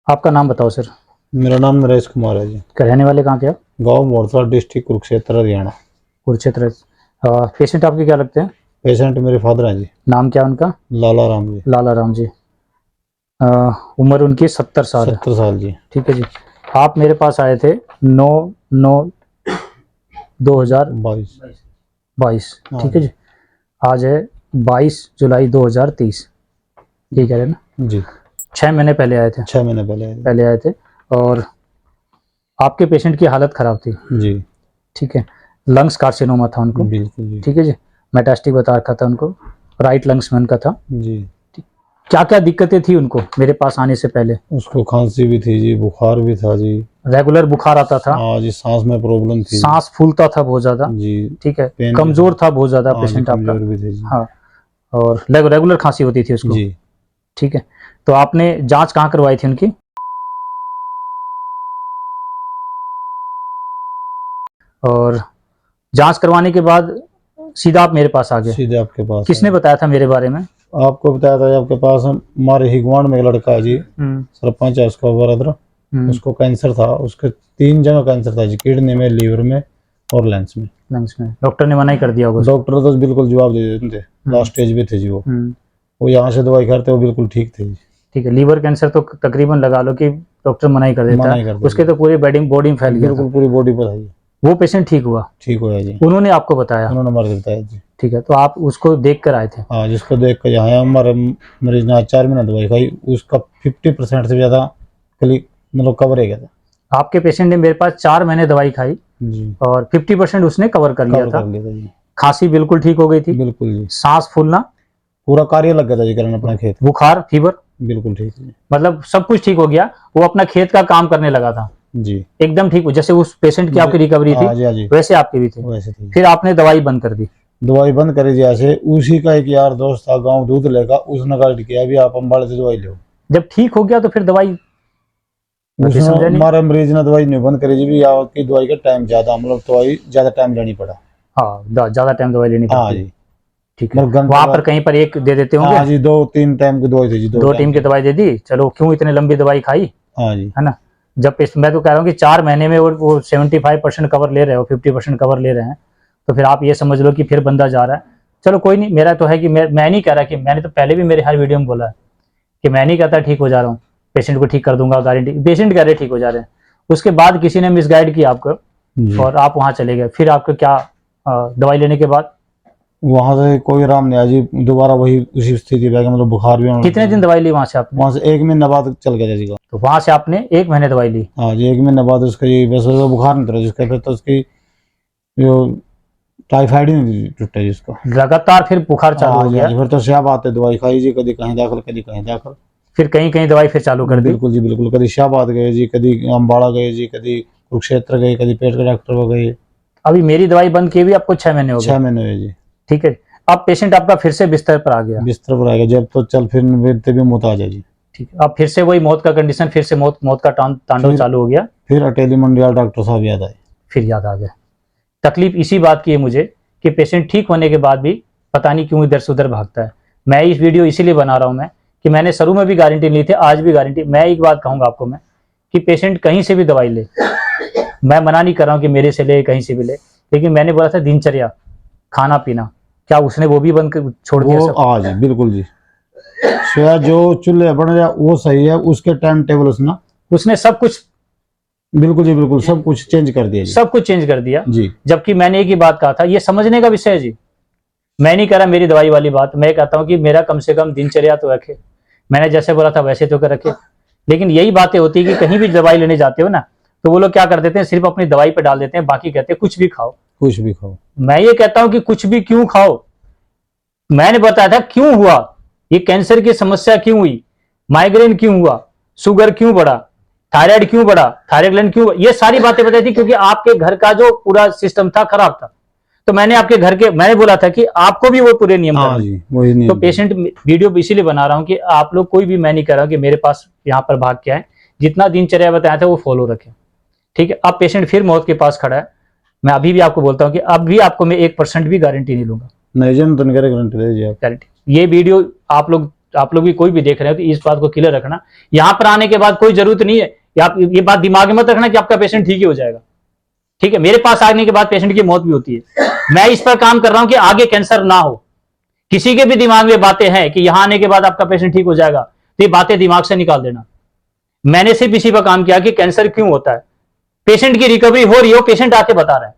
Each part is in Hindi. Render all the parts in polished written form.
आपका नाम बताओ सर। मेरा नाम नरेश कुमार है जी। रहने वाले कहाँ के आप? गांव मोरसा, डिस्ट्रिक्ट कुरुक्षेत्र, हरियाणा। कुरुक्षेत्र। पेशेंट आपके क्या लगते हैं? पेशेंट मेरे फादर हैं जी। नाम क्या उनका? लाला राम जी। लाला राम जी। अ, उम्र उनकी 70 साल है। 70 साल जी। ठीक है जी। आप मेरे पास आए थे 9/9/2022। 22। ठीक है जी। आज है 22 जुलाई 2023। ठीक है ना? जी 6 महीने पहले आए थे। 6 महीने पहले आए थे। और आपके पेशेंट की हालत खराब थी। जी। ठीक है। लंग्स कार्सिनोमा था उनको। बिल्कुल जी। ठीक है जी। मेटास्टिक बता रखा था उनको। राइट लंग्स में उनका था। जी। क्या क्या दिक्कतें थी उनको मेरे पास आने से पहले? उसको खांसी भी थी जी, बुखार भी था जी। रेगुलर बुखार आता था। हाँ जी, सांस में प्रॉब्लम थी। सांस फूलता था बहुत ज्यादा। जी। ठीक है। पेन कमजोर था बहुत ज्यादा हाँ जी, पेशेंट आपका। कमजोर भी थे जी। हाँ। और रेगुलर खांसी होती थी उसको। जी। ठीक है। तो आपने जांच कहाँ करवाई थी उनकी? और जांच करवाने के बाद सीधा आप मेरे पास आ गए? सीधे आपके पास किसने आए। बताया था मेरे बारे में? आपको बताया था आपके पास हमारे ही गुआंढ में एक लड़का है जी, हम्म। सरपंच है उसका ब्रदर। हम्म। उसको कैंसर था, उसके 3 जगह कैंसर था जी, किडनी में, लीवर में और लंग्स में। लंग्स में डॉक्टर ने मना ही कर दिया होगा उसको। डॉक्टर तो बिल्कुल जवाब दे देते थे, लास्ट स्टेज पे थे जी वो। हम्म। वो यहाँ से दवाई खाते वो बिल्कुल ठीक थे जी। ठीक है। लीवर कैंसर तो तकरीबन लगा लो कि डॉक्टर मना ही कर देता मना ही है। कर देते उसके तो पूरी बॉडी में फैल गया था। बिल्कुल पूरी बॉडी पर है जी। वो पेशेंट ठीक हुआ? ठीक हो गया जी। उन्होंने आपको बताया? उन्होंने मर बताया जी। ठीक है। तो आप उसको देख कर आए थे? हाँ, जिसको देख कर यहाँ हमारे मरीज ने 4 महीना दवाई खाई, उसका 50% से ज्यादा मतलब कवर हो गया था आपके पेशेंट ने मेरे पास 4 महीने दवाई खाई जी। और 50% उसने कवर कर लिया कवर था। कर लिया था जी। खांसी बिल्कुल ठीक हो गई थी। बिल्कुल जी। सांस फूलना, पूरा कार्य लग गया था जी करने अपना खेत। बुखार, फीवर, बिल्कुल ठीक है मतलब सब कुछ ठीक हो गया। वो अपना खेत का काम करने लगा था। जी। एकदम ठीक हो, जैसे उस पेशेंट की आपकी रिकवरी थी हाँ जी, हाँ जी, वैसे आपकी भी थी। वैसे थी। फिर आपने दवाई बंद कर दी? दवाई बंद करी जी। ऐसे उसी का एक यार दोस्त था गांव दूध लेगा, उसने गाइड किया भी आप अम्बाड़े से दवाई लो। जब ठीक हो गया तो फिर दवाई उसने समझा नहीं। हमारे मरीज ने दवाई नहीं बंद करी जी, भी आपकी दवाई का टाइम ज्यादा, मतलब दवाई ज्यादा टाइम लेनी पड़ा। हाँ, ज्यादा टाइम दवाई लेनी हाँ पड़ती है। जी। ठीक है। मतलब वहां पर कहीं पर एक दे देते हाँ होंगे। जी, 2-3 टाइम की दवाई थी जी, 2 टाइम टीम की दवाई दे दी, चलो क्यों इतने लंबी दवाई खाई, हाँ जी। है ना? जब मैं तो कह रहा हूँ कि 4 महीने में वो 75% कवर ले रहे हो, 50% कवर ले रहे हैं, तो फिर आप ये समझ लो कि फिर बंदा जा रहा है। चलो कोई नहीं, मेरा तो है कि मैं नहीं कह रहा कि, मैंने तो पहले भी मेरे हर वीडियो में बोला है कि मैं नहीं कहता ठीक हो जा रहा हूँ, पेशेंट को ठीक कर दूंगा गारंटी। पेशेंट कह रहे ठीक हो जा रहे हैं, उसके बाद किसी ने मिसगाइड किया आपको जी। और आप वहां चले गए। फिर आपको क्या दवाई लेने के बाद वहां से कोई आराम नहीं आया जी, दोबारा वही उसी स्थिति पे, मतलब बुखार भी कितने दिन दवाई ली वहां से आपने? वहां से 1 महीने बाद चल गया जी। तो वहां से आपने 1 महीने दवाई ली? हाँ जी, 1 महीने बाद उसका ये बस उसका बुखार नहीं था जिसका, फिर तो उसकी जो टाइफाइड ही नहीं टूटा जी उसका। लगातार फिर बुखार चालू हो हाँ गया? जी, फिर तो शाहबाद है, दवाई खाई जी, कभी कहीं दाखिल कभी कहीं दाखिल। फिर कहीं कहीं दवाई फिर चालू कर दी? बिल्कुल जी बिल्कुल, कभी शाहबाद गए जी, कभी अम्बाड़ा गए जी, कभी कुरुक्षेत्र गए, कभी पेट के डॉक्टर को गए। अभी मेरी दवाई बंद किए भी आपको 6 महीने हो 6 गए? महीने हुए जी। ठीक है। अब पेशेंट आपका फिर से बिस्तर पर आ गया? बिस्तर पर आएगा जब तो चल फिर भी मौत आ जाए जी। ठीक है। अब फिर से वही मौत का कंडीशन, फिर से मौत का तांडव चालू हो गया? फिर अटेली मंडियाल डॉक्टर साहब याद आए। फिर याद आ गया। तकलीफ इसी बात की है मुझे कि पेशेंट ठीक होने के बाद भी पता नहीं क्यों इधर से उधर भागता है। मैं इस वीडियो इसीलिए बना रहा हूं मैं कि मैंने शुरू में भी गारंटी ली थी, आज भी गारंटी। मैं एक बात कहूंगा आपको मैं कि पेशेंट कहीं से भी दवाई ले, मैं मना नहीं कर रहा हूं कि मेरे से ले, कहीं से भी ले, लेकिन मैंने बोला था दिनचर्या, खाना पीना, क्या उसने वो भी बंद छोड़ दिया सब? हाँ जी बिल्कुल जी। जो चूल्हे बन रहा वो सही है, उसके टाइम टेबल उसने सब कुछ, बिल्कुल जी बिल्कुल सब कुछ चेंज कर दिया जी। सब कुछ चेंज कर दिया जी। जबकि मैंने एक ही बात कहा था, ये समझने का विषय है जी। मैं नहीं कह रहा मेरी दवाई वाली बात, मैं कहता हूं कि मेरा कम से कम दिनचर्या तो रखे, मैंने जैसे बोला था वैसे तो कर रखे। लेकिन यही बातें होती है कि कहीं भी दवाई लेने जाते हो ना, तो वो लोग क्या कर देते हैं, सिर्फ अपनी दवाई पे डाल देते हैं, बाकी कहते हैं कुछ भी खाओ। कुछ भी खाओ। मैं ये कहता हूं कि कुछ भी क्यों खाओ? मैंने बताया था क्यों हुआ, ये कैंसर की समस्या क्यों हुई, माइग्रेन क्यों हुआ, शुगर क्यों बढ़ा, थायराइड क्यों बढ़ा, थायराइड ग्लैंड क्यों, ये सारी बातें बताई थी क्योंकि आपके घर का जो पूरा सिस्टम था खराब था। तो मैंने आपके घर के, मैंने बोला था कि आपको भी वो पूरे नियम हाँ जी, वही नियम। तो पेशेंट वीडियो इसीलिए बना रहा हूं कि आप लोग कोई भी, मैं नहीं कर रहा हूं कि मेरे पास यहाँ पर भाग के आए, जितना दिनचर्या बताया था वो फॉलो रखें। ठीक है। अब पेशेंट फिर मौत के पास खड़ा है। मैं अभी भी आपको बोलता हूं कि अब भी आपको मैं 1% भी गारंटी नहीं लूंगा। नहीं जन तो नहीं गारंटी दे जी आप। गारंटी। ये वीडियो आप लोग आप लोग भी कोई भी देख रहे हो तो इस बात को क्लियर रखना। यहां पर आने के बाद कोई जरूरत नहीं है कि आप ये बात दिमाग में मत रखना कि आपका पेशेंट ठीक ही हो जाएगा। ठीक है, मेरे पास आने के बाद पेशेंट की मौत भी होती है। मैं इस पर काम कर रहा हूं कि आगे कैंसर ना हो। किसी के भी दिमाग में बातें हैं कि यहां आने के बाद आपका पेशेंट ठीक हो जाएगा, तो ये बातें दिमाग से निकाल देना। मैंने सिर्फ इसी पर काम किया कि कैंसर क्यों होता है, पेशेंट की रिकवरी हो रही हो, पेशेंट आके बता रहा है।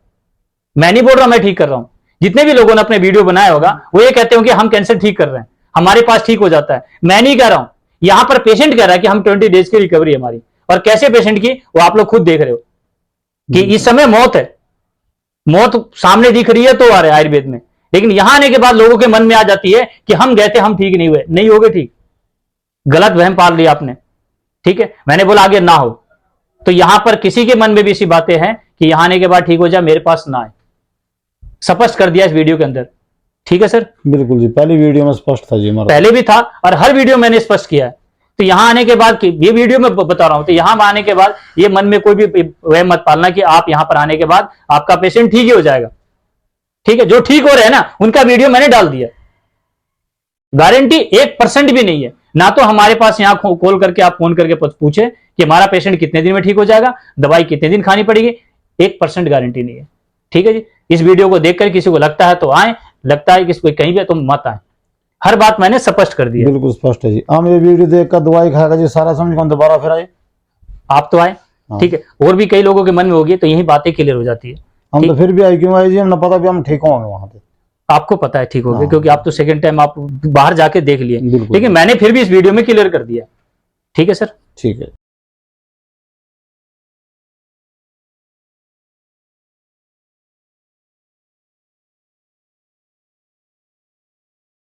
मैं नहीं बोल रहा मैं ठीक कर रहा हूं। जितने भी लोगों ने अपने वीडियो बनाया होगा वो ये कहते हो कि हम कैंसर ठीक कर रहे हैं, हमारे पास ठीक हो जाता है। मैं नहीं कह रहा हूं, यहां पर पेशेंट कह रहा है कि हम 20 डेज की रिकवरी हमारी। और कैसे पेशेंट की वो आप लोग खुद देख रहे हो कि इस समय मौत है, मौत सामने दिख रही है तो आ रहा है आयुर्वेद में। लेकिन यहां आने के बाद लोगों के मन में आ जाती है कि हम गए थे, हम ठीक नहीं हुए। नहीं हो गए ठीक, गलत वहम पाल लिया आपने। ठीक है, मैंने बोला आगे ना हो। तो यहां पर किसी के मन में भी ऐसी बातें हैं कि यहां आने के बाद ठीक हो जाए, मेरे पास ना आए। स्पष्ट कर दिया इस वीडियो के अंदर। ठीक है सर, बिल्कुल जी, पहली वीडियो में स्पष्ट था जी हमारा। पहले भी था और हर वीडियो मैंने स्पष्ट किया है। तो यहां आने के बाद ये वीडियो में बता रहा हूं, तो यहां आने के बाद ये मन में कोई भी वह मत पालना कि आप यहां पर आने के बाद आपका पेशेंट ठीक ही हो जाएगा। ठीक है, जो ठीक हो रहे हैं ना उनका वीडियो मैंने डाल दिया। गारंटी 1% भी नहीं है। ना तो हमारे पास यहां कॉल करके आप फोन करके पूछे कि हमारा पेशेंट कितने दिन में ठीक हो जाएगा, दवाई कितने दिन खानी पड़ेगी, 1% गारंटी नहीं है। ठीक है जी, इस वीडियो को देखकर किसी को लगता है तो आए, लगता है किसी को कहीं भी तो मत आए। हर बात मैंने स्पष्ट कर दी है। बिल्कुल स्पष्ट है जी। हम ये वीडियो देखकर दवाई खाएगा जी सारा समझ कौन दोबारा फिर आए। आप तो आए, ठीक है, और भी कई लोगों के मन में होगी तो यही बातें क्लियर हो जाती है। हम तो फिर भी आए, क्यों आए जी, हम ना पता भी हम ठीक होंगे वहां पे। आपको पता है ठीक हो गया हाँ। क्योंकि आप तो सेकंड टाइम आप बाहर जाके देख लिए। बिल्कुल। लेकिन मैंने फिर भी इस वीडियो में क्लियर कर दिया। ठीक है सर, ठीक है।